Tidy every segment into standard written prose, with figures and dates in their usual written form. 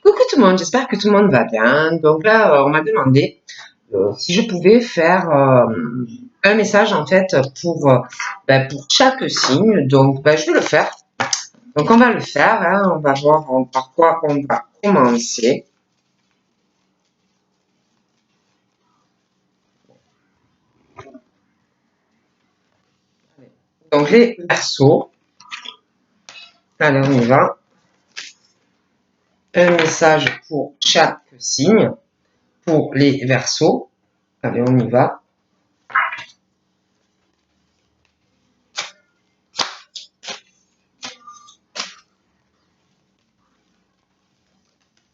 Coucou tout le monde, j'espère que tout le monde va bien. Donc là, on m'a demandé si je pouvais faire un message en fait pour chaque signe. Donc je vais le faire. Donc on va le faire, hein. On va voir par quoi on va commencer. Donc les Verseaux. Allez, on y va. Un message pour chaque signe. Pour les Verseaux. Allez, on y va.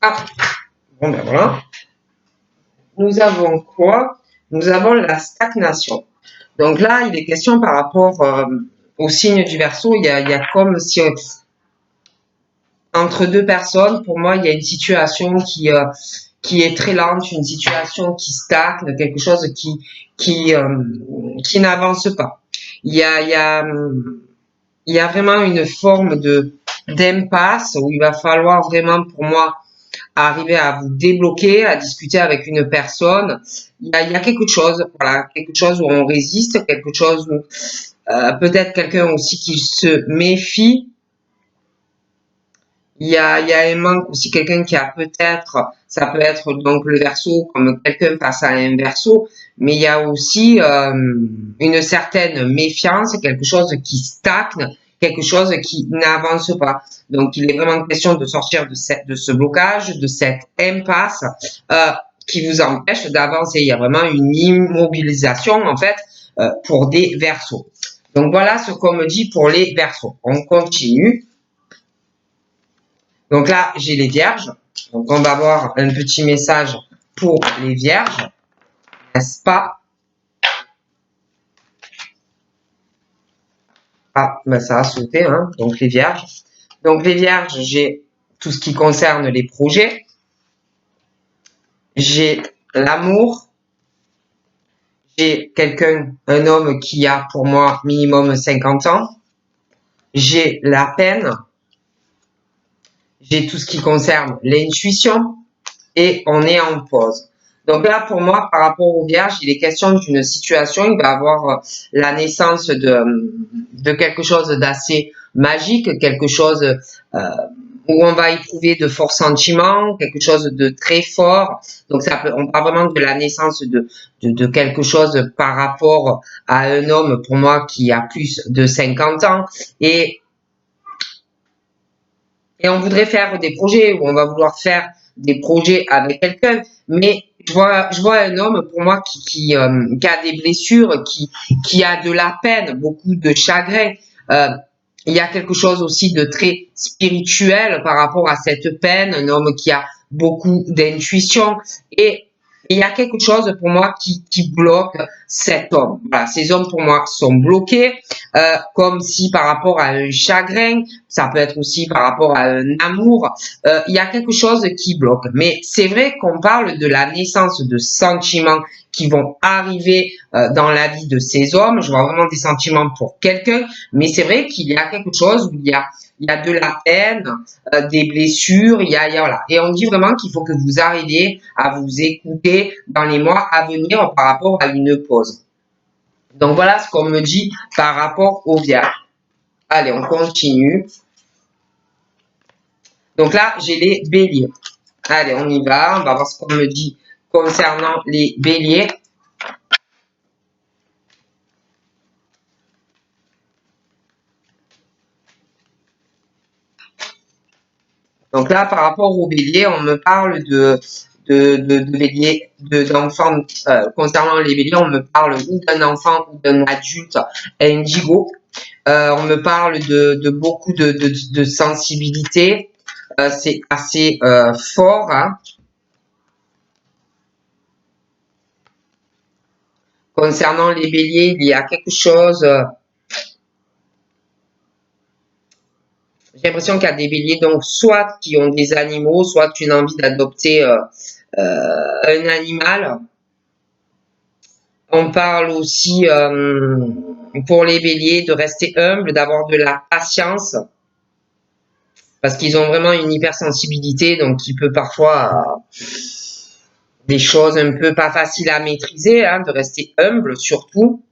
Ah, bon ben voilà. Nous avons quoi? Nous avons la stagnation. Donc là, il est question par rapport au signe du Verseau. Il y a comme si entre deux personnes, pour moi, il y a une situation qui est très lente, une situation qui stagne, quelque chose qui n'avance pas. Il y a vraiment une forme d'impasse où il va falloir vraiment, pour moi, arriver à vous débloquer, à discuter avec une personne. Il y a quelque chose, voilà, quelque chose où on résiste, quelque chose où peut-être quelqu'un aussi qui se méfie. Il y a un manque aussi, quelqu'un qui a peut-être, ça peut être donc le Verseau comme quelqu'un face à un Verseau, mais il y a aussi une certaine méfiance, quelque chose qui stagne, quelque chose qui n'avance pas. Donc il est vraiment question de sortir de ce blocage, de cette impasse euh, qui vous empêche d'avancer. Il y a vraiment une immobilisation en fait pour des Verseaux. Donc voilà ce qu'on me dit pour les Verseaux. On continue. Donc là, j'ai les vierges. Donc on va avoir un petit message pour les vierges, n'est-ce pas? Ah, ben ça a sauté, hein. Donc les vierges. Donc les vierges, j'ai tout ce qui concerne les projets. J'ai l'amour. J'ai quelqu'un, un homme qui a pour moi minimum 50 ans. J'ai la peine. J'ai tout ce qui concerne l'intuition. Et on est en pause. Donc là, pour moi, par rapport aux vierges, il est question d'une situation, il va avoir la naissance de quelque chose d'assez magique, quelque chose où on va éprouver de forts sentiments, quelque chose de très fort. Donc ça peut, on parle vraiment de la naissance de quelque chose par rapport à un homme, pour moi, qui a plus de 50 ans. Et on voudrait faire des projets, ou on va vouloir faire des projets avec quelqu'un, mais je vois un homme pour moi qui a des blessures, qui a de la peine, beaucoup de chagrin. Euh, il y a quelque chose aussi de très spirituel par rapport à cette peine, un homme qui a beaucoup d'intuition et il y a quelque chose pour moi qui bloque cet homme. Voilà, ces hommes pour moi sont bloqués, comme si par rapport à un chagrin, ça peut être aussi par rapport à un amour, il y a quelque chose qui bloque. Mais c'est vrai qu'on parle de la naissance de sentiments qui vont arriver dans la vie de ces hommes. Je vois vraiment des sentiments pour quelqu'un, mais c'est vrai qu'il y a quelque chose où il y a de la peine, des blessures, voilà. Et on dit vraiment qu'il faut que vous arriviez à vous écouter dans les mois à venir par rapport à une pause. Donc voilà ce qu'on me dit par rapport au vierges. Allez, on continue. Donc là, j'ai les béliers. Allez, on y va. On va voir ce qu'on me dit concernant les béliers. Donc là, par rapport aux béliers, on me parle de béliers, d'enfants. Concernant les béliers, on me parle ou d'un enfant ou d'un adulte indigo. On me parle de beaucoup de sensibilité. C'est assez fort, hein. Concernant les béliers, il y a quelque chose. J'ai l'impression qu'il y a des béliers, donc soit qui ont des animaux, soit une envie d'adopter un animal. On parle aussi pour les béliers de rester humble, d'avoir de la patience. Parce qu'ils ont vraiment une hypersensibilité, donc il peut parfois des choses un peu pas faciles à maîtriser, hein, de rester humble surtout,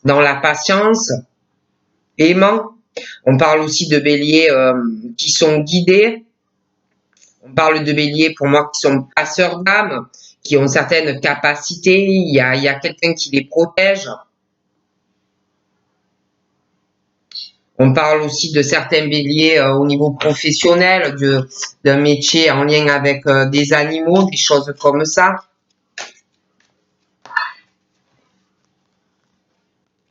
dans la patience, aimant. On parle aussi de béliers qui sont guidés. On parle de béliers pour moi qui sont passeurs d'âme, qui ont certaines capacités. Il y a quelqu'un qui les protège. On parle aussi de certains béliers au niveau professionnel, d'un métier en lien avec des animaux, des choses comme ça.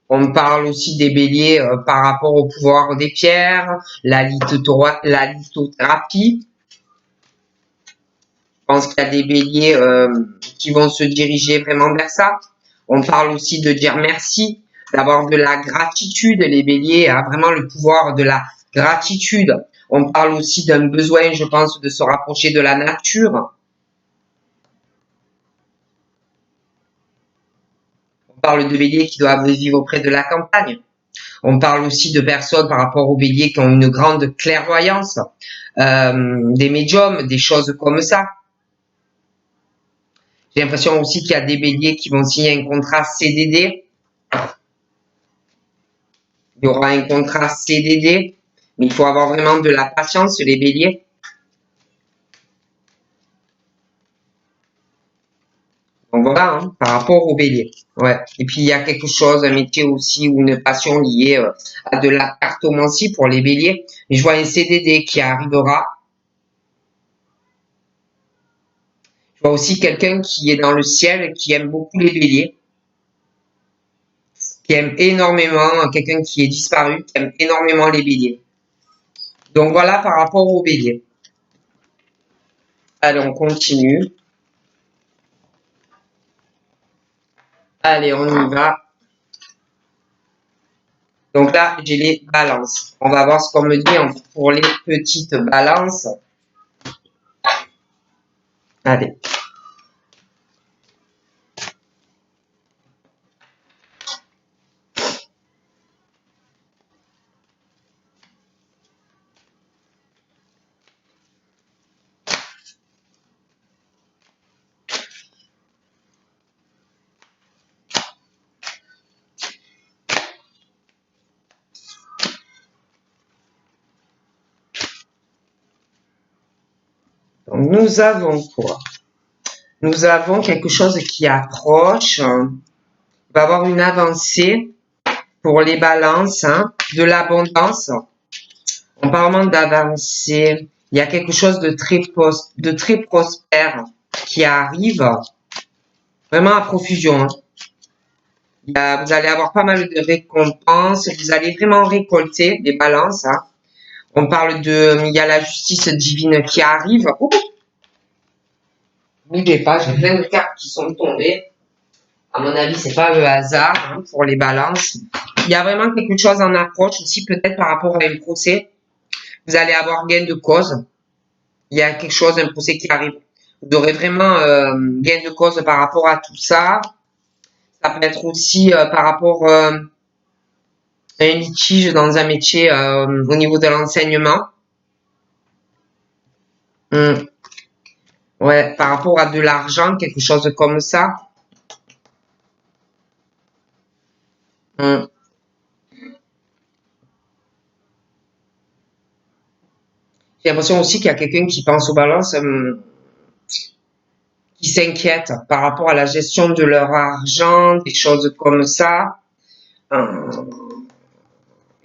On parle aussi des béliers par rapport au pouvoir des pierres, la lithothérapie. Je pense qu'il y a des béliers qui vont se diriger vraiment vers ça. On parle aussi de dire merci, d'avoir de la gratitude. Les béliers ont vraiment le pouvoir de la gratitude. On parle aussi d'un besoin, je pense, de se rapprocher de la nature. On parle de béliers qui doivent vivre près de la campagne. On parle aussi de personnes par rapport aux béliers qui ont une grande clairvoyance, des médiums, des choses comme ça. J'ai l'impression aussi qu'il y a des béliers qui vont signer un contrat CDD. Il y aura un contrat CDD, mais il faut avoir vraiment de la patience, les béliers. Donc voilà, hein, par rapport aux béliers. Ouais. Et puis il y a quelque chose, un métier aussi ou une passion liée à de la cartomancie pour les béliers. Et je vois un CDD qui arrivera. Je vois aussi quelqu'un qui est dans le ciel, qui aime beaucoup les béliers, qui aime énormément, quelqu'un qui est disparu, qui aime énormément les béliers. Donc voilà par rapport aux béliers. Allez, on continue. Allez, on y va. Donc là, j'ai les balances. On va voir ce qu'on me dit pour les petites balances. Allez. Donc, nous avons quoi? Nous avons quelque chose qui approche. Il va y avoir une avancée pour les balances, hein, de l'abondance. En parlant d'avancée, il y a quelque chose de très prospère qui arrive. Vraiment à profusion. Hein. Vous allez avoir pas mal de récompenses. Vous allez vraiment récolter des balances. Hein. On parle il y a la justice divine qui arrive. Bougez pas, j'ai plein de cartes qui sont tombées. À mon avis, c'est pas le hasard hein, pour les balances. Il y a vraiment quelque chose en approche aussi, peut-être par rapport à un procès. Vous allez avoir gain de cause. Il y a quelque chose, un procès qui arrive. Vous aurez vraiment gain de cause par rapport à tout ça. Ça peut être aussi par rapport à un litige dans un métier au niveau de l'enseignement. Ouais, par rapport à de l'argent, quelque chose comme ça. J'ai l'impression aussi qu'il y a quelqu'un qui pense aux balances, qui s'inquiète par rapport à la gestion de leur argent, des choses comme ça.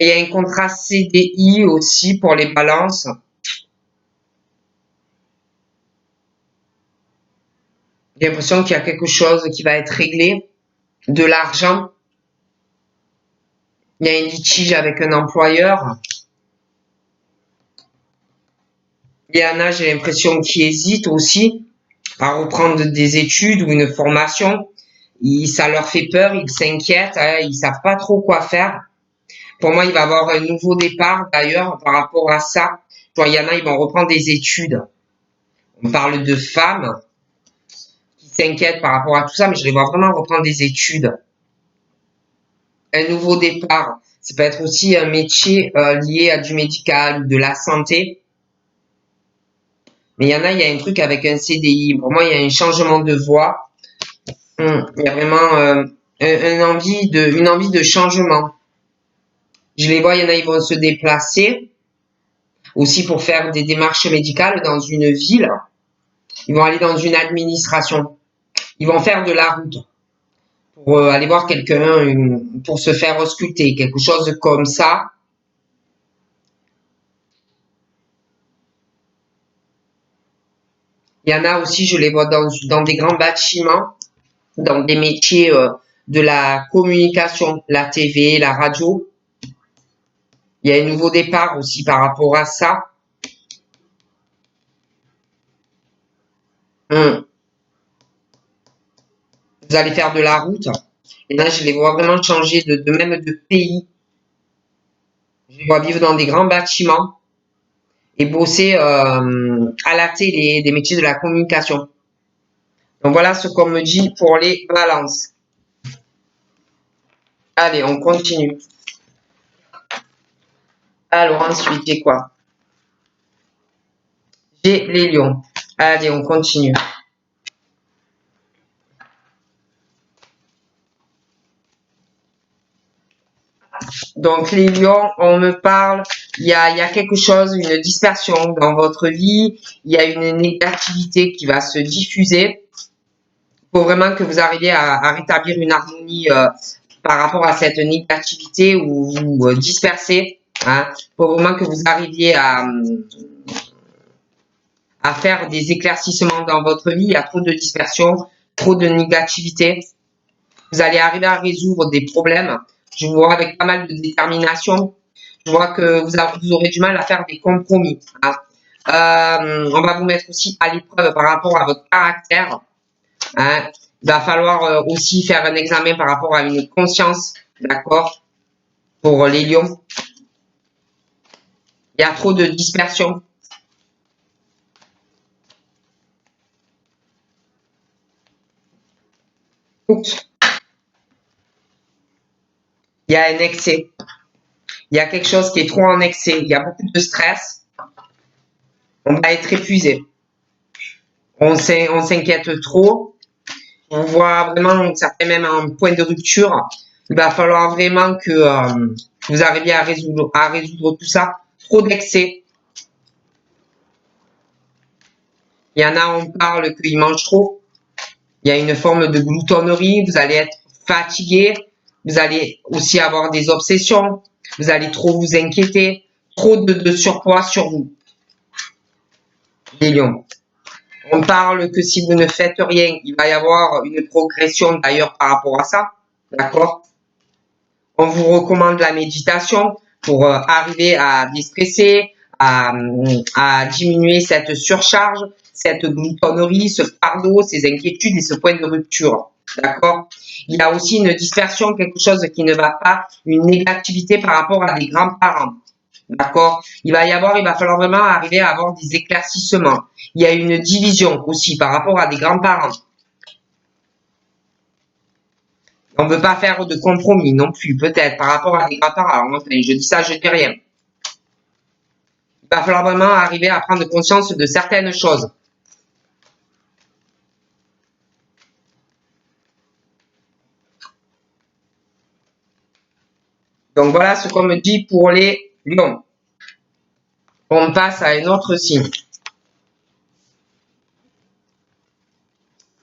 Et il y a un contrat CDI aussi pour les balances. J'ai l'impression qu'il y a quelque chose qui va être réglé, de l'argent. Il y a un litige avec un employeur. Il y en a, j'ai l'impression, qui hésitent aussi à reprendre des études ou une formation. Ça leur fait peur, ils s'inquiètent, hein, ils savent pas trop quoi faire. Pour moi, il va y avoir un nouveau départ d'ailleurs par rapport à ça. Il y en a, ils vont reprendre des études. On parle de femmes qui s'inquiètent par rapport à tout ça, mais je les vois vraiment reprendre des études. Un nouveau départ. Ça peut être aussi un métier lié à du médical ou de la santé. Mais il y en a, il y a un truc avec un CDI. Pour moi, il y a un changement de voie. Il y a vraiment une envie de changement. Je les vois, il y en a, ils vont se déplacer aussi pour faire des démarches médicales dans une ville. Ils vont aller dans une administration. Ils vont faire de la route pour aller voir quelqu'un, pour se faire ausculter, quelque chose comme ça. Il y en a aussi, je les vois dans des grands bâtiments, dans des métiers de la communication, la TV, la radio. Il y a un nouveau départ aussi par rapport à ça. Hum. Vous allez faire de la route. Et là, je les vois vraiment changer de même de pays. Je les vois vivre dans des grands bâtiments et bosser à la télé, des métiers de la communication. Donc voilà ce qu'on me dit pour les balances. Allez, on continue. Alors ensuite, j'ai quoi? J'ai les lions. Allez, on continue. Donc les lions, on me parle, il y a quelque chose, une dispersion dans votre vie, il y a une négativité qui va se diffuser. Il faut vraiment que vous arriviez à rétablir une harmonie par rapport à cette négativité ou vous disperser. Hein. Il faut vraiment que vous arriviez à faire des éclaircissements dans votre vie. Il y a trop de dispersion, trop de négativité. Vous allez arriver à résoudre des problèmes. Je vous vois avec pas mal de détermination. Je vois que vous aurez du mal à faire des compromis. Hein. On va vous mettre aussi à l'épreuve par rapport à votre caractère. Hein. Il va falloir aussi faire un examen par rapport à une conscience, d'accord, pour les lions. Il y a trop de dispersion. Oups. Il y a un excès. Il y a quelque chose qui est trop en excès. Il y a beaucoup de stress. On va être épuisé. On s'inquiète trop. On voit vraiment, ça fait même un point de rupture. Il va falloir vraiment que vous arriviez à résoudre tout ça. Trop d'excès. Il y en a, on parle qu'ils mangent trop. Il y a une forme de gloutonnerie. Vous allez être fatigué. Vous allez aussi avoir des obsessions. Vous allez trop vous inquiéter. Trop de surpoids sur vous. Les lions. On parle que si vous ne faites rien, il va y avoir une progression d'ailleurs par rapport à ça. D'accord? On vous recommande la méditation pour arriver à déstresser, à diminuer cette surcharge, cette gloutonnerie, ce fardeau, ces inquiétudes et ce point de rupture. D'accord? Il y a aussi une dispersion, quelque chose qui ne va pas, une négativité par rapport à des grands-parents. D'accord? Il va falloir vraiment arriver à avoir des éclaircissements. Il y a une division aussi par rapport à des grands-parents. On ne veut pas faire de compromis non plus, peut-être, par rapport à des grands-parents. Enfin, je dis ça, je dis rien. Il va falloir vraiment arriver à prendre conscience de certaines choses. Donc voilà ce qu'on me dit pour les lions. On passe à un autre signe.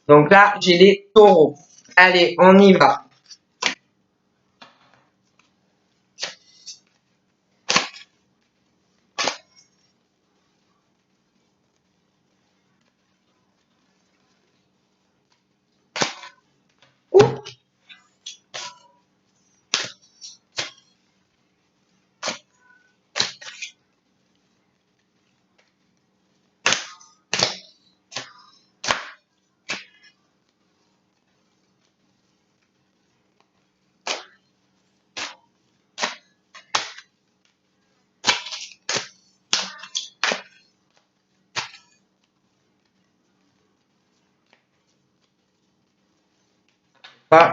Donc là, j'ai les taureaux. Allez, on y va.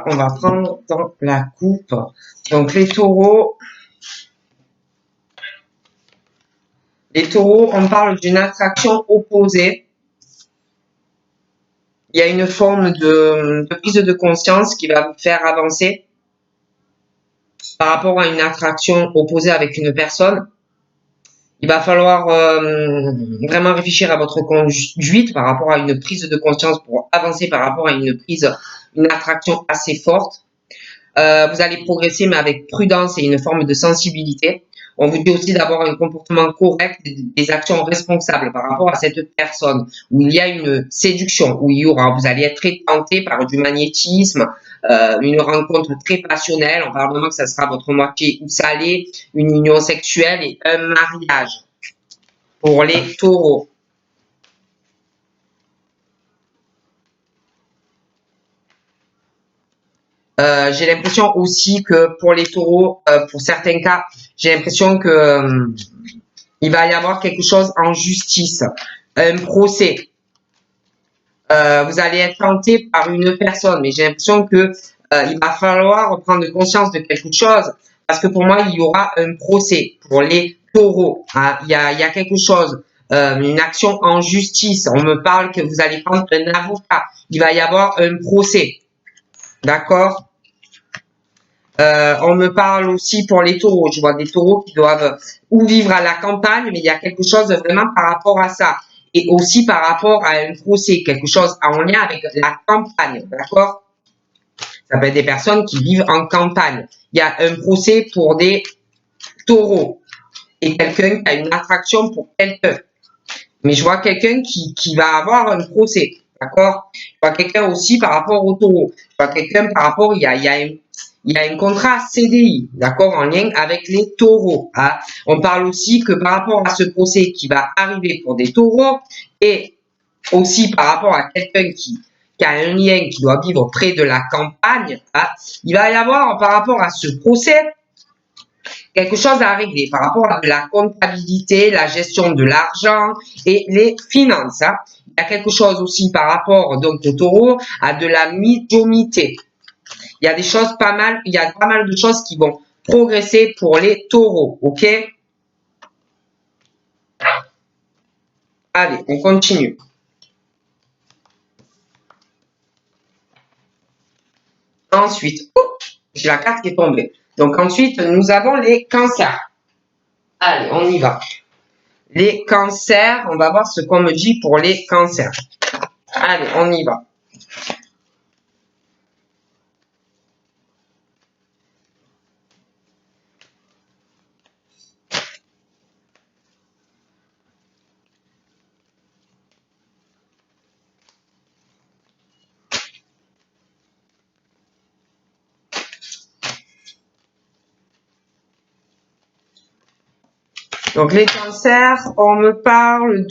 On va prendre dans la coupe. Donc les taureaux, Les taureaux, on parle d'une attraction opposée. Il y a une forme de prise de conscience qui va vous faire avancer par rapport à une attraction opposée avec une personne. Il va falloir vraiment réfléchir à votre conduite par rapport à une prise de conscience pour avancer par rapport à une attraction assez forte. Vous allez progresser, mais avec prudence et une forme de sensibilité. On vous dit aussi d'avoir un comportement correct, des actions responsables par rapport à cette personne, où il y a une séduction, où vous allez être très tenté par du magnétisme, une rencontre très passionnelle. On parle vraiment que ça sera votre moitié ou salée, une union sexuelle et un mariage pour les taureaux. J'ai l'impression aussi que pour les taureaux, pour certains cas, j'ai l'impression que il va y avoir quelque chose en justice, un procès. Vous allez être tenté par une personne, mais j'ai l'impression que il va falloir prendre conscience de quelque chose, parce que pour moi, il y aura un procès pour les taureaux. Hein. Il y a quelque chose, une action en justice. On me parle que vous allez prendre un avocat. Il va y avoir un procès. D'accord? On me parle aussi pour les taureaux. Je vois des taureaux qui doivent ou vivre à la campagne, mais il y a quelque chose vraiment par rapport à ça. Et aussi par rapport à un procès, quelque chose en lien avec la campagne, d'accord? Ça peut être des personnes qui vivent en campagne. Il y a un procès pour des taureaux et quelqu'un qui a une attraction pour quelqu'un. Mais je vois quelqu'un qui va avoir un procès, d'accord? Je vois quelqu'un aussi par rapport au taureau. Je vois quelqu'un par rapport, il y a un contrat CDI, d'accord, en lien avec les taureaux. Hein. On parle aussi que par rapport à ce procès qui va arriver pour des taureaux et aussi par rapport à quelqu'un qui a un lien, qui doit vivre près de la campagne, hein, il va y avoir par rapport à ce procès quelque chose à régler par rapport à la comptabilité, la gestion de l'argent et les finances. Hein. Il y a quelque chose aussi par rapport donc au taureau à de la médiumnité. Il y a des choses pas mal, il y a pas mal de choses qui vont progresser pour les taureaux, ok? Allez, on continue. Ensuite, j'ai la carte qui est tombée. Donc ensuite, nous avons les cancers. Allez, on y va. Les cancers, on va voir ce qu'on me dit pour les cancers. Allez, on y va. Donc les cancers, on me parle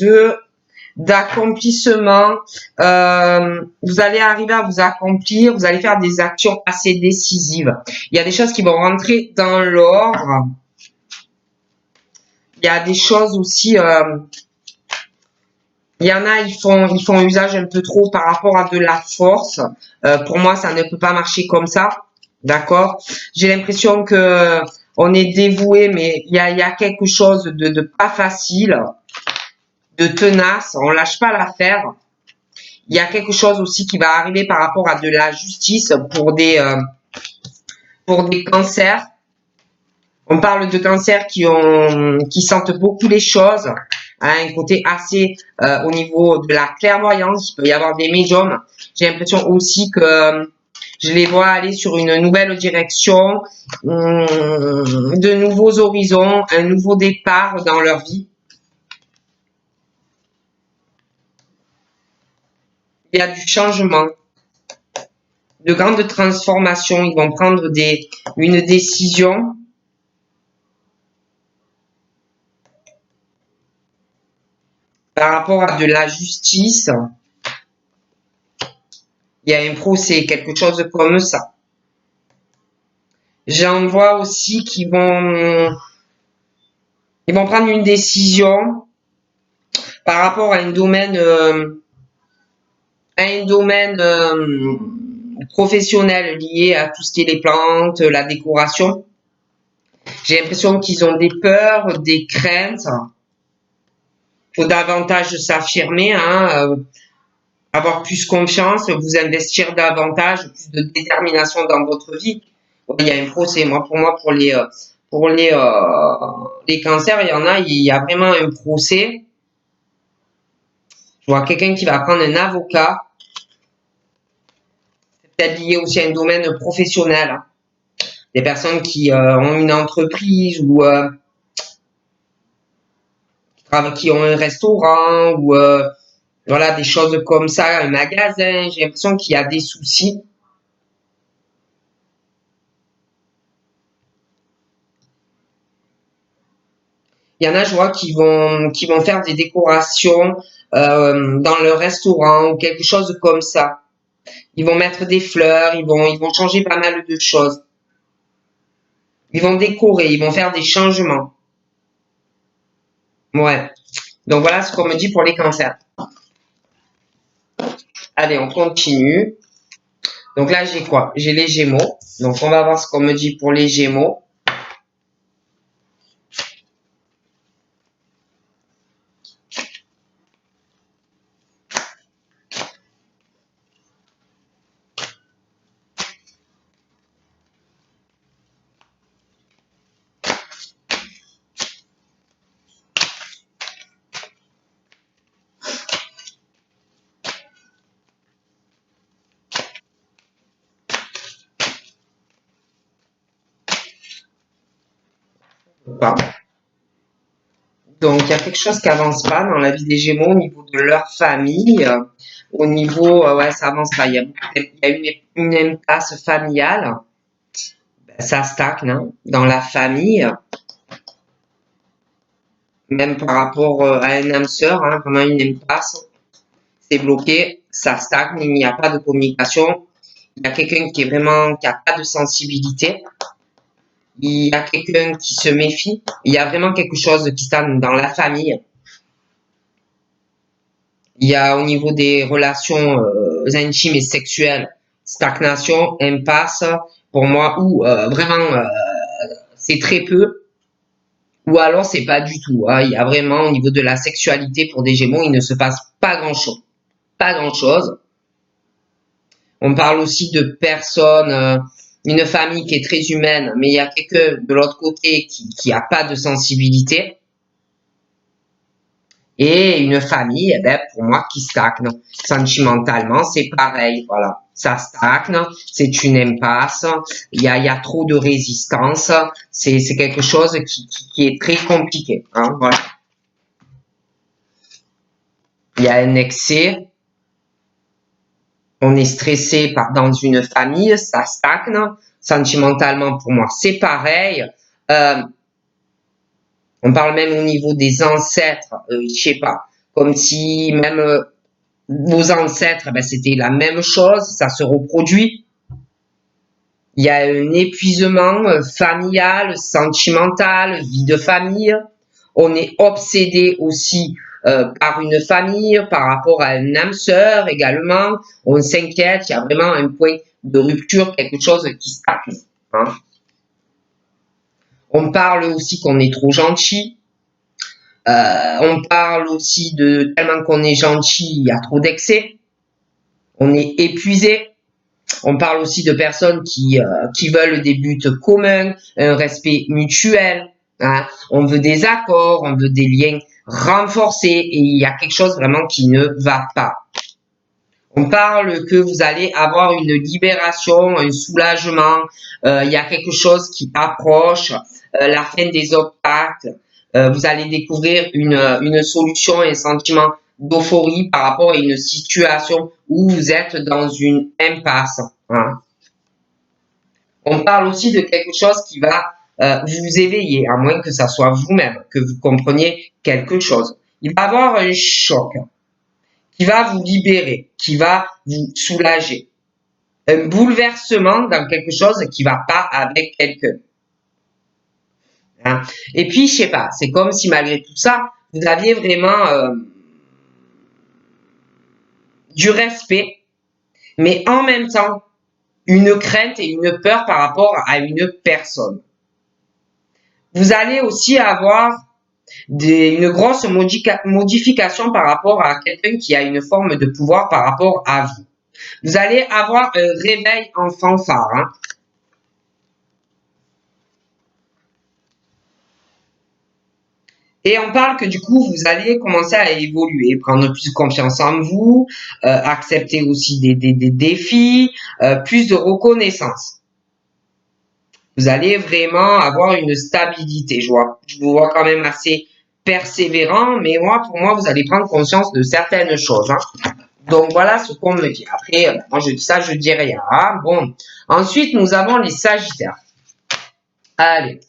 d'accomplissement. Vous allez arriver à vous accomplir, vous allez faire des actions assez décisives. Il y a des choses qui vont rentrer dans l'ordre. Il y a des choses aussi. Il y en a, ils font usage un peu trop par rapport à de la force. Pour moi, ça ne peut pas marcher comme ça. D'accord? J'ai l'impression que on est dévoué, mais il y a quelque chose de pas facile, de tenace. On lâche pas l'affaire. Il y a quelque chose aussi qui va arriver par rapport à de la justice pour des cancers. On parle de cancers qui sentent beaucoup les choses, hein, un côté assez au niveau de la clairvoyance. Il peut y avoir des médiums. J'ai l'impression aussi que je les vois aller sur une nouvelle direction, de nouveaux horizons, un nouveau départ dans leur vie. Il y a du changement, de grandes transformations. Ils vont prendre une décision. Par rapport à de la justice, il y a un procès, quelque chose comme ça. J'en vois aussi qui ils vont prendre une décision par rapport à un domaine, professionnel lié à tout ce qui est les plantes, la décoration. J'ai l'impression qu'ils ont des peurs, des craintes. faut davantage s'affirmer, hein, avoir plus confiance, vous investir davantage, plus de détermination dans votre vie. Ouais, il y a un procès. Moi, pour moi, pour les cancers, il y a vraiment un procès. Je vois quelqu'un qui va prendre un avocat. C'est peut-être lié aussi à un domaine professionnel, hein. Des personnes qui ont une entreprise ou qui ont un restaurant ou voilà, des choses comme ça, un magasin. J'ai l'impression qu'il y a des soucis. Il y en a, je vois, qui vont faire des décorations dans leur restaurant ou quelque chose comme ça. Ils vont mettre des fleurs, ils vont changer pas mal de choses. Ils vont décorer, ils vont faire des changements. Ouais. Donc voilà ce qu'on me dit pour les cancers. Allez, on continue. Donc là, j'ai quoi? J'ai les Gémeaux. Donc on va voir ce qu'on me dit pour les Gémeaux. Pas. Donc il y a quelque chose qui avance pas dans la vie des Gémeaux au niveau de leur famille. Au niveau, ouais, ça avance pas. Il y a une impasse familiale. Ça stagne, hein, dans la famille. Même par rapport à un âme sœur, hein, vraiment une impasse. C'est bloqué, ça stagne, il n'y a pas de communication. Il y a quelqu'un qui est vraiment, qui a pas de sensibilité. Il y a quelqu'un qui se méfie. Il y a vraiment quelque chose qui stagne dans la famille. Il y a au niveau des relations intimes et sexuelles, stagnation, impasse, pour moi, ou vraiment c'est très peu, ou alors c'est pas du tout, hein. Il y a vraiment au niveau de la sexualité pour des Gémeaux, il ne se passe pas grand-chose. Pas grand-chose. On parle aussi de personnes, une famille qui est très humaine, mais il y a quelqu'un de l'autre côté qui a pas de sensibilité. Et une famille, eh ben, pour moi, qui stagne. Sentimentalement, c'est pareil, voilà. Ça stagne, c'est une impasse, il y a trop de résistance, c'est quelque chose qui est très compliqué, hein, voilà. Il y a un excès, on est stressé dans une famille, ça stagne. Sentimentalement, pour moi, c'est pareil. Euh, on parle même au niveau des ancêtres, je sais pas, comme si même vos ancêtres, ben, c'était la même chose, ça se reproduit. Il y a un épuisement familial, sentimental, vie de famille. On est obsédé aussi par une famille, par rapport à une âme sœur également. On s'inquiète, il y a vraiment un point de rupture, quelque chose qui stagne, hein. On parle aussi qu'on est trop gentil. On parle aussi de tellement qu'on est gentil, il y a trop d'excès. On est épuisé. On parle aussi de personnes qui veulent des buts communs, un respect mutuel, hein. On veut des accords, on veut des liens renforcés et il y a quelque chose vraiment qui ne va pas. On parle que vous allez avoir une libération, un soulagement, il y a quelque chose qui approche, la fin des obstacles, vous allez découvrir une solution, un sentiment d'euphorie par rapport à une situation où vous êtes dans une impasse, hein. On parle aussi de quelque chose qui va vous éveiller, à moins que ça soit vous-même, que vous compreniez quelque chose. Il va y avoir un choc qui va vous libérer, qui va vous soulager. Un bouleversement dans quelque chose qui va pas avec quelqu'un, hein. Et puis, je sais pas, c'est comme si malgré tout ça, vous aviez vraiment du respect, mais en même temps, une crainte et une peur par rapport à une personne. Vous allez aussi avoir une grosse modification par rapport à quelqu'un qui a une forme de pouvoir par rapport à vous. Vous allez avoir un réveil en fanfare. Hein. Et on parle que du coup, vous allez commencer à évoluer, prendre plus confiance en vous, accepter aussi des défis, plus de reconnaissance. Vous allez vraiment avoir une stabilité. Je vous vois quand même assez persévérant, mais moi, pour moi, vous allez prendre conscience de certaines choses. Hein. Donc voilà ce qu'on me dit. Après, moi je dis ça, je dis rien. Hein. Bon. Ensuite, nous avons les Sagittaires. Allez.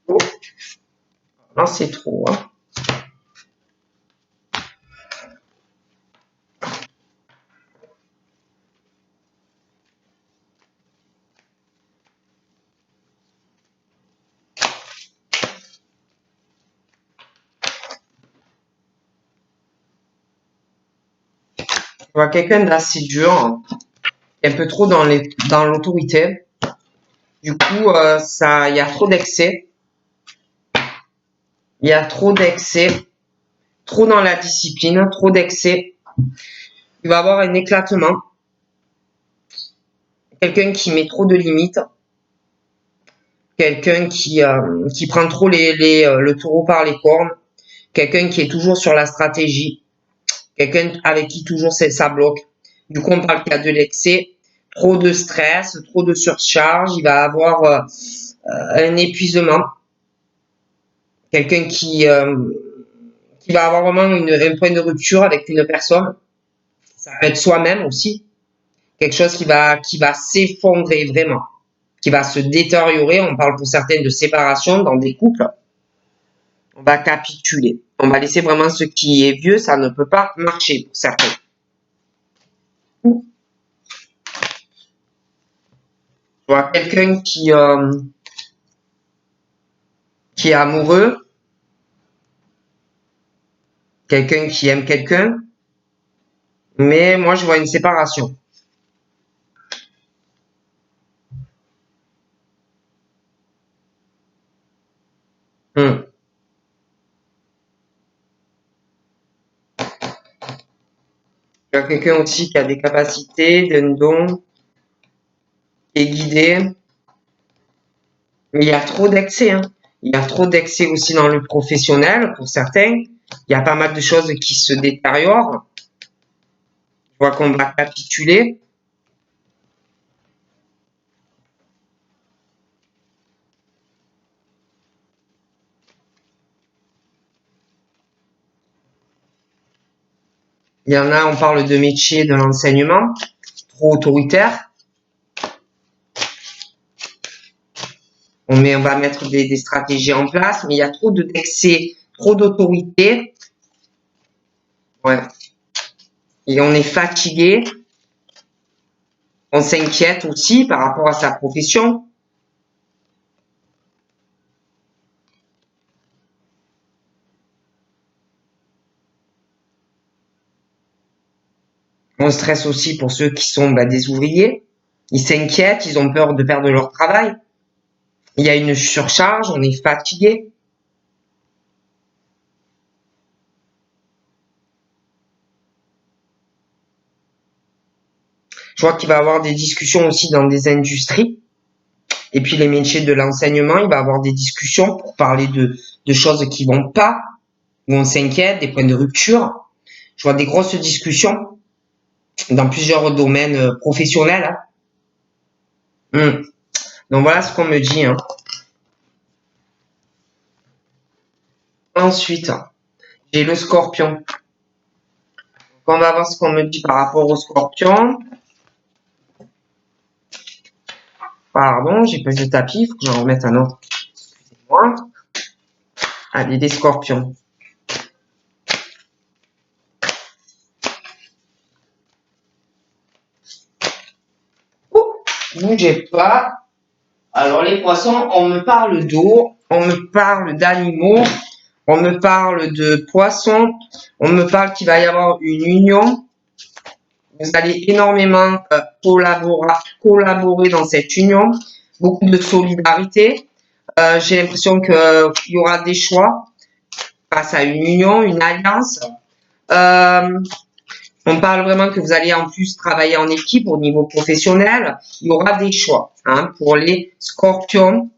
Oh, non, c'est trop. Hein. Je vois quelqu'un d'assez dur, hein, un peu trop dans l'autorité. Du coup, il y a trop d'excès. Il y a trop d'excès, trop dans la discipline, trop d'excès. Il va y avoir un éclatement. Quelqu'un qui met trop de limites. Quelqu'un qui prend trop le taureau par les cornes. Quelqu'un qui est toujours sur la stratégie. Quelqu'un avec qui toujours ça bloque. Du coup, on parle qu'il y a de l'excès, trop de stress, trop de surcharge. Il va avoir un épuisement. Quelqu'un qui va avoir vraiment un point de rupture avec une personne. Ça peut être soi-même aussi. Quelque chose qui va s'effondrer vraiment, qui va se détériorer. On parle pour certaines de séparation dans des couples. On va capituler. On va laisser vraiment ce qui est vieux, ça ne peut pas marcher pour certains. Je vois quelqu'un qui est amoureux, quelqu'un qui aime quelqu'un, mais moi je vois une séparation. Hmm. Il y a quelqu'un aussi qui a des capacités, des dons, qui est guidé, mais il y a trop d'excès. Hein. Il y a trop d'excès aussi dans le professionnel pour certains. Il y a pas mal de choses qui se détériorent. Je vois qu'on va capituler. Il y en a, on parle de métier de l'enseignement, trop autoritaire. On va mettre des stratégies en place, mais il y a trop d'excès, trop d'autorité. Ouais. Et on est fatigué. On s'inquiète aussi par rapport à sa profession. On stresse aussi pour ceux qui sont des ouvriers. Ils s'inquiètent, ils ont peur de perdre leur travail. Il y a une surcharge, on est fatigué. Je vois qu'il va y avoir des discussions aussi dans des industries. Et puis les métiers de l'enseignement, il va y avoir des discussions pour parler de choses qui vont pas, où on s'inquiète, des points de rupture. Je vois des grosses discussions dans plusieurs domaines professionnels. Hein. Donc voilà ce qu'on me dit. Hein. Ensuite, j'ai le scorpion. Donc, on va voir ce qu'on me dit par rapport au scorpion. Pardon, j'ai pas le tapis, il faut que j'en remette un autre. Excusez-moi. Allez, des scorpions. Bougez pas. Alors, les poissons, on me parle d'eau, on me parle d'animaux, on me parle de poissons, on me parle qu'il va y avoir une union. Vous allez énormément collaborer dans cette union, beaucoup de solidarité. J'ai l'impression qu'il y aura des choix face à une union, une alliance. On parle vraiment que vous allez en plus travailler en équipe au niveau professionnel. Il y aura des choix pour les scorpions.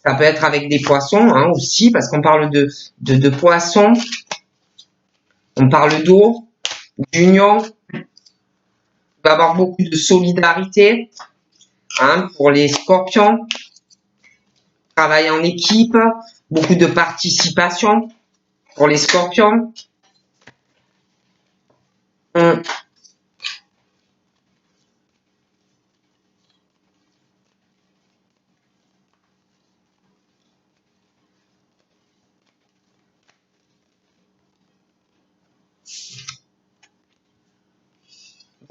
Ça peut être avec des poissons aussi, parce qu'on parle de poissons. On parle d'eau, d'union. Il va y avoir beaucoup de solidarité pour les scorpions. Travail en équipe, beaucoup de participation pour les scorpions. Vous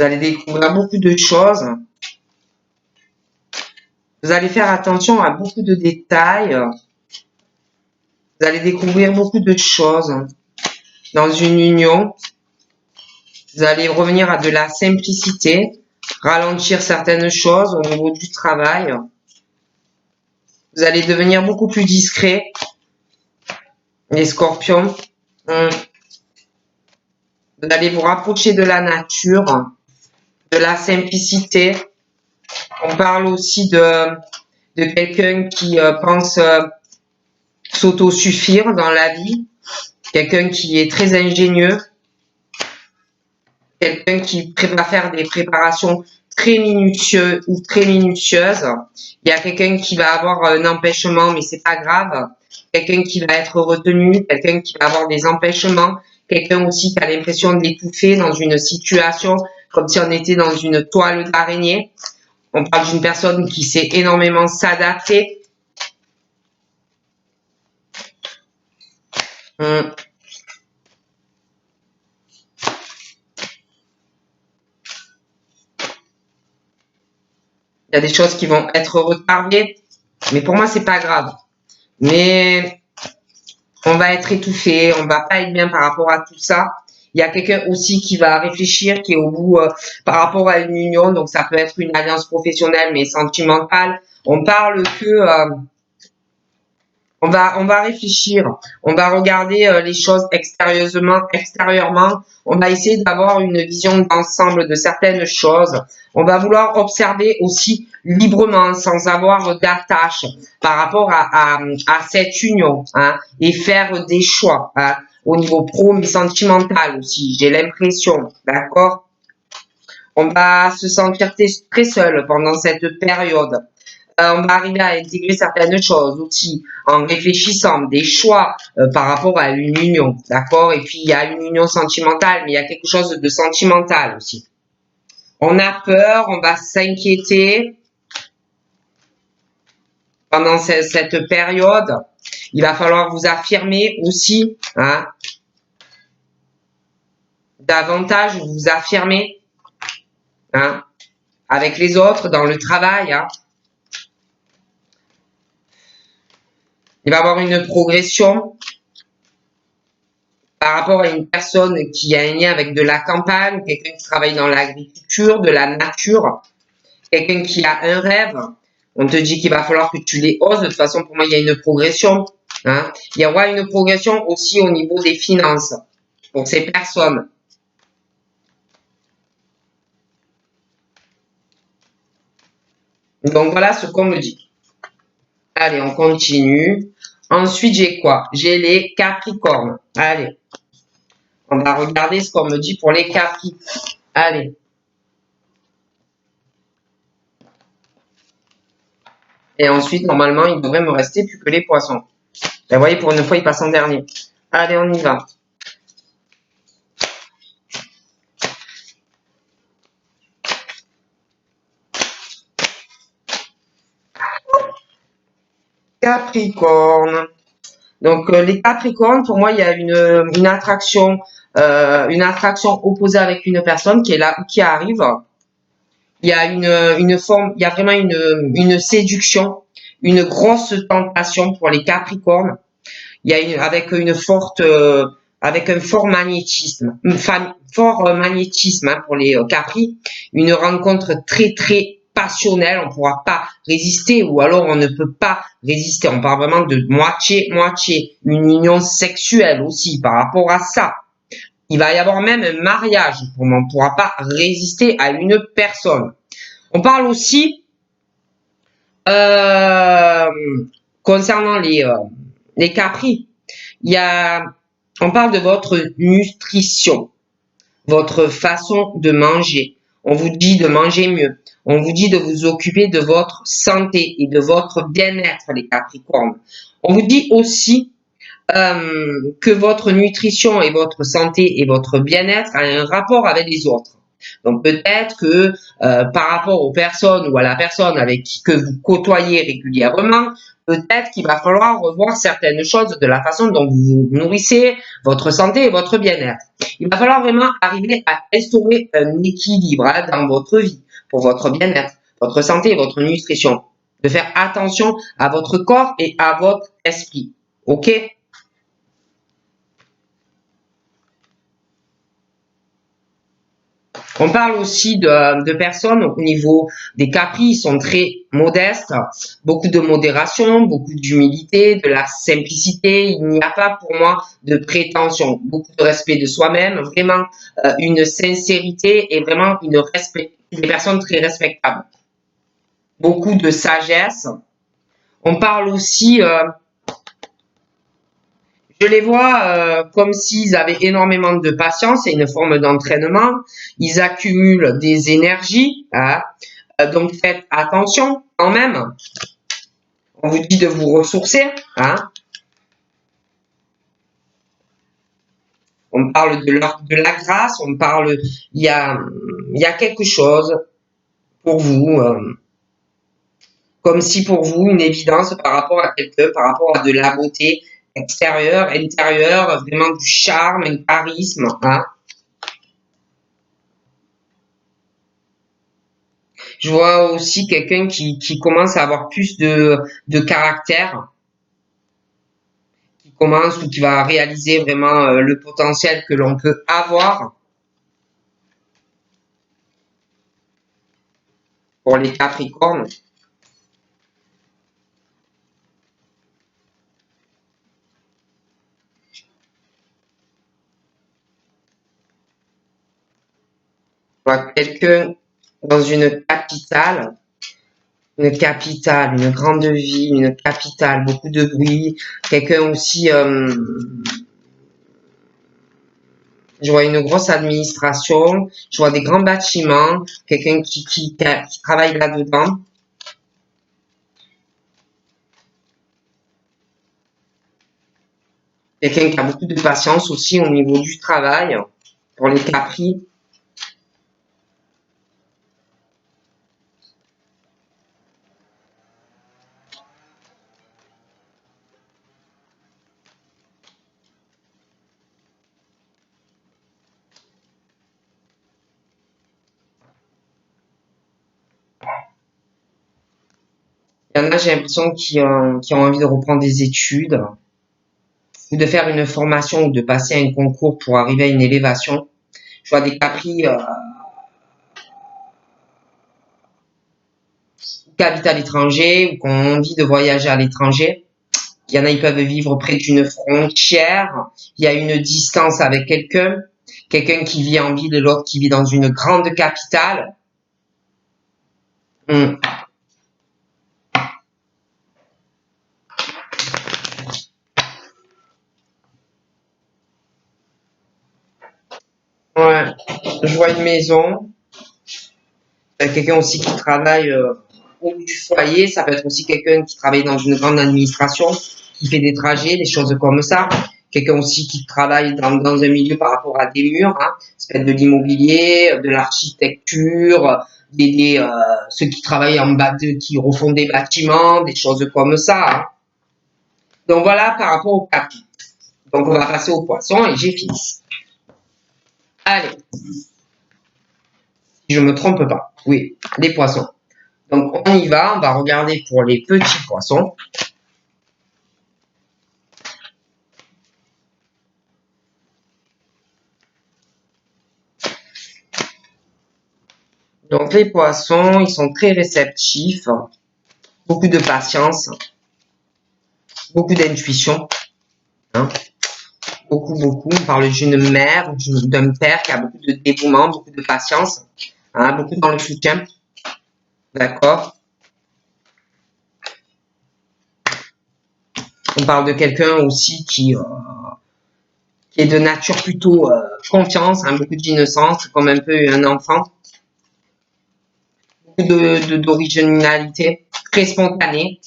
allez découvrir beaucoup de choses. Vous allez faire attention à beaucoup de détails. Vous allez découvrir beaucoup de choses dans une union. Vous allez revenir à de la simplicité, ralentir certaines choses au niveau du travail. Vous allez devenir beaucoup plus discret, les scorpions. Vous allez vous rapprocher de la nature, de la simplicité. On parle aussi de quelqu'un qui pense s'autosuffire dans la vie, quelqu'un qui est très ingénieux, quelqu'un qui va faire des préparations très minutieuses ou très minutieuses. Il y a quelqu'un qui va avoir un empêchement, mais c'est pas grave. Quelqu'un qui va être retenu, quelqu'un qui va avoir des empêchements, quelqu'un aussi qui a l'impression d'étouffer dans une situation comme si on était dans une toile d'araignée. On parle d'une personne qui sait énormément s'adapter. Il y a des choses qui vont être retardées, mais pour moi, c'est pas grave. Mais on va être étouffé, on va pas être bien par rapport à tout ça. Il y a quelqu'un aussi qui va réfléchir, qui est au bout par rapport à une union, donc ça peut être une alliance professionnelle mais sentimentale. On parle que on va réfléchir, on va regarder les choses extérieurement, on va essayer d'avoir une vision d'ensemble de certaines choses. On va vouloir observer aussi librement, sans avoir d'attache par rapport à cette union, et faire des choix, au niveau pro mais sentimental aussi, j'ai l'impression, d'accord? On va se sentir très seul pendant cette période. On va arriver à intégrer certaines choses aussi en réfléchissant des choix par rapport à une union, d'accord? Et puis il y a une union sentimentale, mais il y a quelque chose de sentimental aussi. On a peur, on va s'inquiéter pendant cette période. Il va falloir vous affirmer aussi, davantage vous affirmer, avec les autres dans le travail, Il va y avoir une progression par rapport à une personne qui a un lien avec de la campagne, quelqu'un qui travaille dans l'agriculture, de la nature, quelqu'un qui a un rêve. On te dit qu'il va falloir que tu les oses. De toute façon, pour moi, il y a une progression. Il y aura une progression aussi au niveau des finances pour ces personnes. Donc, voilà ce qu'on me dit. Allez, on continue. Ensuite, j'ai quoi? J'ai les Capricornes. Allez. On va regarder ce qu'on me dit pour les Capricornes. Allez. Et ensuite, normalement, il devrait me rester plus que les poissons. Et vous voyez, pour une fois, il passe en dernier. Allez, on y va. Capricorne. Donc, les Capricornes, pour moi, il y a une attraction opposée avec une personne qui est là ou qui arrive. Il y a une forme, il y a vraiment une séduction, une grosse tentation pour les Capricornes. Il y a avec un fort magnétisme, fort magnétisme hein, pour les Capri, une rencontre très très passionnelle, on ne pourra pas résister ou alors on ne peut pas résister. On parle vraiment de moitié-moitié, une union sexuelle aussi par rapport à ça. Il va y avoir même un mariage, on ne pourra pas résister à une personne. On parle aussi euh, concernant les Capri. Il y a, on parle de votre nutrition, votre façon de manger. On vous dit de manger mieux. On vous dit de vous occuper de votre santé et de votre bien-être, les Capricornes. On vous dit aussi que votre nutrition et votre santé et votre bien-être a un rapport avec les autres. Donc peut-être que par rapport aux personnes ou à la personne avec qui que vous côtoyez régulièrement, peut-être qu'il va falloir revoir certaines choses de la façon dont vous vous nourrissez, votre santé et votre bien-être. Il va falloir vraiment arriver à instaurer un équilibre hein, dans votre vie pour votre bien-être, votre santé et votre nutrition. De faire attention à votre corps et à votre esprit. OK? On parle aussi de personnes au niveau des capris, ils sont très modestes, beaucoup de modération, beaucoup d'humilité, de la simplicité. Il n'y a pas pour moi de prétention, beaucoup de respect de soi-même, vraiment une sincérité et vraiment des personnes très respectables. Beaucoup de sagesse. On parle aussi je les vois comme s'ils avaient énormément de patience et une forme d'entraînement. Ils accumulent des énergies. Hein. Donc faites attention quand même. On vous dit de vous ressourcer. Hein. On parle de la grâce. On parle. Il y a quelque chose pour vous. Comme si pour vous une évidence par rapport à quelqu'un, par rapport à de la beauté extérieure, intérieure, vraiment du charme, un charisme. Hein. Je vois aussi quelqu'un qui commence à avoir plus de caractère, qui commence ou qui va réaliser vraiment le potentiel que l'on peut avoir pour les Capricornes. Je vois quelqu'un dans une capitale, une grande ville, une capitale, beaucoup de bruit. Quelqu'un aussi, je vois une grosse administration, je vois des grands bâtiments, quelqu'un qui travaille là-dedans. Quelqu'un qui a beaucoup de patience aussi au niveau du travail pour les Capri. Il y en a, j'ai l'impression, qui ont envie de reprendre des études ou de faire une formation ou de passer un concours pour arriver à une élévation. Je vois des Capri qui habitent à l'étranger ou qui ont envie de voyager à l'étranger. Il y en a, ils peuvent vivre près d'une frontière. Il y a une distance avec quelqu'un. Quelqu'un qui vit en ville et l'autre qui vit dans une grande capitale. Hum. Ouais. Je vois une maison. Quelqu'un aussi qui travaille au bout du foyer, ça peut être aussi quelqu'un qui travaille dans une grande administration, qui fait des trajets, des choses comme ça. Quelqu'un aussi qui travaille dans un milieu par rapport à des murs, hein. Ça peut être de l'immobilier, de l'architecture, ceux qui travaillent qui refont des bâtiments, des choses comme ça. Hein. Donc voilà par rapport au capi. Donc on va passer au poisson et j'ai fini. Allez, si je me trompe pas. Oui, les poissons. Donc, on y va. On va regarder pour les petits poissons. Donc, les poissons, ils sont très réceptifs. Beaucoup de patience. Beaucoup d'intuition. Hein. Beaucoup. On parle d'une mère, d'un père qui a beaucoup de dévouement, beaucoup de patience. Hein, beaucoup dans le soutien. D'accord. On parle de quelqu'un aussi qui est de nature plutôt confiance, hein, beaucoup d'innocence, comme un peu un enfant. Beaucoup d'originalité, très spontané,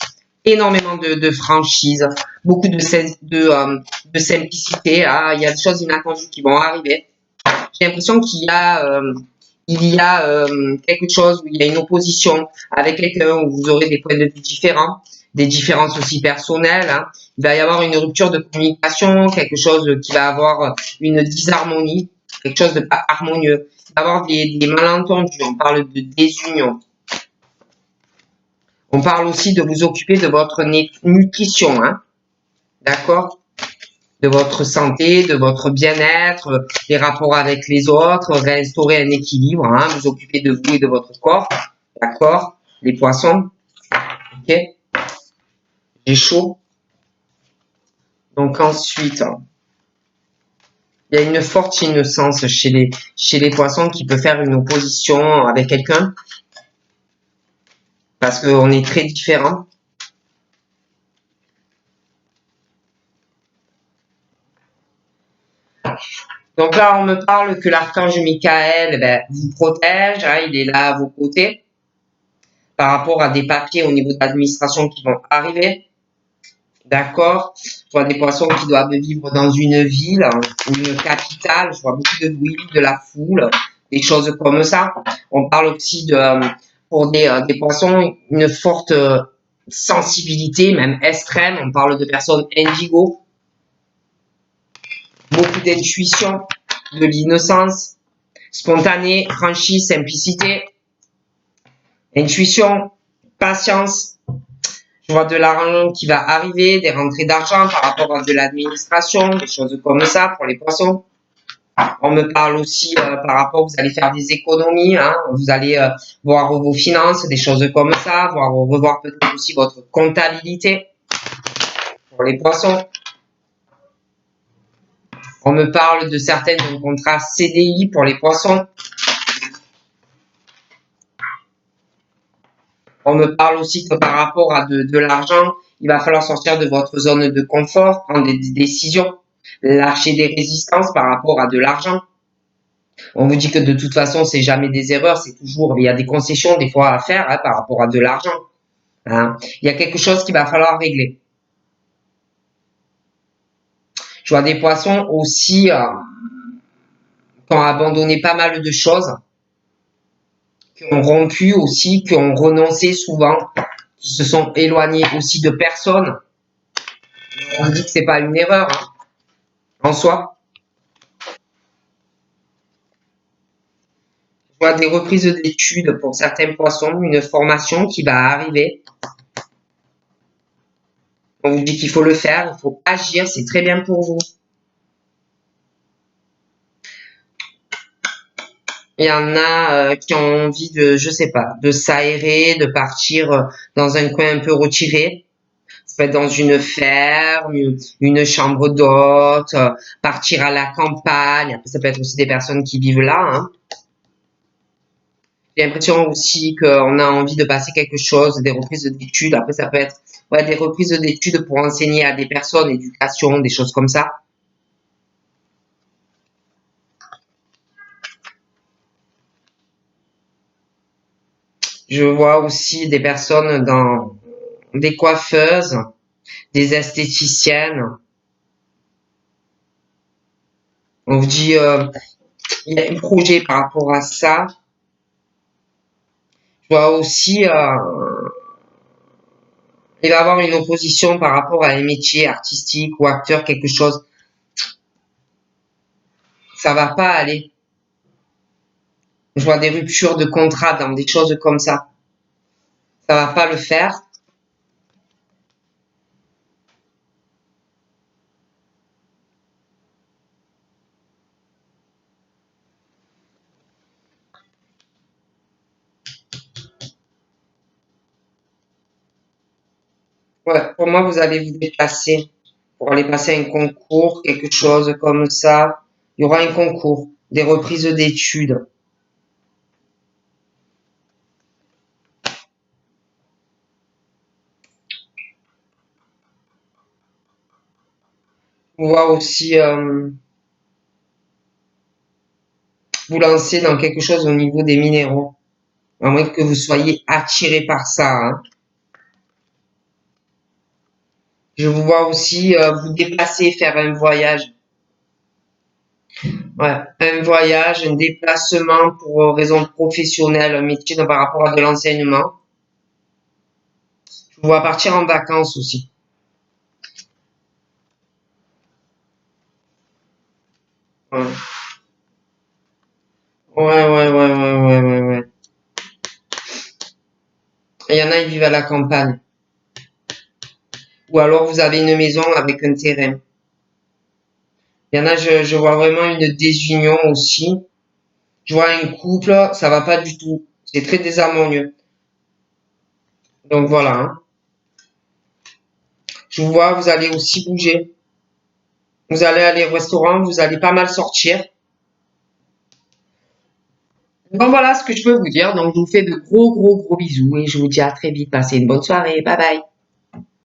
énormément de franchise, beaucoup de simplicité. Ah, il y a des choses inattendues qui vont arriver. J'ai l'impression qu'il y a quelque chose où il y a une opposition avec quelqu'un où vous aurez des points de vue différents, des différences aussi personnelles. Hein. Il va y avoir une rupture de communication, quelque chose qui va avoir une disharmonie, quelque chose de pas harmonieux. Il va y avoir des malentendus, on parle de désunion. On parle aussi de vous occuper de votre nutrition, hein, d'accord? De votre santé, de votre bien-être, les rapports avec les autres, restaurer un équilibre, hein, vous occuper de vous et de votre corps, d'accord? Les poissons, ok? J'ai chaud. Donc ensuite, il y a une forte innocence chez les poissons qui peut faire une opposition avec quelqu'un parce qu'on est très différents. Donc là, on me parle que l'archange Michael vous protège, hein, il est là à vos côtés par rapport à des papiers au niveau de l'administration qui vont arriver. D'accord? Je vois des poissons qui doivent vivre dans une ville ou une capitale. Je vois beaucoup de bruit, de la foule, des choses comme ça. On parle aussi pour des poissons, une forte sensibilité, même extrême. On parle de personnes indigo, beaucoup d'intuition, de l'innocence, spontanée, franchise, simplicité, intuition, patience. Je vois de l'argent qui va arriver, des rentrées d'argent par rapport à de l'administration, des choses comme ça pour les poissons. On me parle aussi par rapport, vous allez faire des économies, hein, vous allez voir vos finances, des choses comme ça, revoir peut-être aussi votre comptabilité pour les poissons. On me parle de certains contrats CDI pour les poissons. On me parle aussi que par rapport à de l'argent, il va falloir sortir de votre zone de confort, prendre des décisions, lâcher des résistances par rapport à de l'argent. On vous dit que de toute façon, c'est jamais des erreurs, c'est toujours, il y a des concessions des fois à faire hein, par rapport à de l'argent. Hein. Il y a quelque chose qu'il va falloir régler. Je vois des poissons aussi qui ont abandonné pas mal de choses, qui ont rompu aussi, qui ont renoncé souvent, qui se sont éloignés aussi de personnes. On dit que c'est pas une erreur hein, en soi. Je vois des reprises d'études pour certains poissons, une formation qui va arriver. On vous dit qu'il faut le faire, il faut agir, c'est très bien pour vous. Il y en a qui ont envie de, je sais pas, de s'aérer, de partir dans un coin un peu retiré. Ça peut être dans une ferme, une chambre d'hôte, partir à la campagne. Après, ça peut être aussi des personnes qui vivent là. Hein. J'ai l'impression aussi qu'on a envie de passer quelque chose, des reprises d'études. Après, ça peut être ouais, des reprises d'études pour enseigner à des personnes, éducation, des choses comme ça. Je vois aussi des personnes dans des coiffeuses, des esthéticiennes. On vous dit, il y a un projet par rapport à ça. Je vois aussi, il va y avoir une opposition par rapport à un métier artistique ou acteur, quelque chose. Ça va pas aller. Je vois des ruptures de contrat dans des choses comme ça. Ça va pas le faire. Ouais, pour moi, vous allez vous déplacer pour aller passer un concours, quelque chose comme ça. Il y aura un concours, des reprises d'études. On va aussi vous lancer dans quelque chose au niveau des minéraux, à moins que vous soyez attiré par ça, hein. Je vous vois aussi vous déplacer, faire un voyage. Ouais, un voyage, un déplacement pour raison professionnelle, un métier par rapport à de l'enseignement. Je vous vois partir en vacances aussi. Ouais, ouais. Il y en a, ils vivent à la campagne. Ou alors vous avez une maison avec un terrain. Il y en a, je vois vraiment une désunion aussi. Je vois un couple, ça va pas du tout. C'est très désharmonieux. Donc voilà, hein. Je vous vois, vous allez aussi bouger. Vous allez aller au restaurant, vous allez pas mal sortir. Donc voilà ce que je peux vous dire. Donc je vous fais de gros bisous et je vous dis à très vite. Passez une bonne soirée. Bye bye.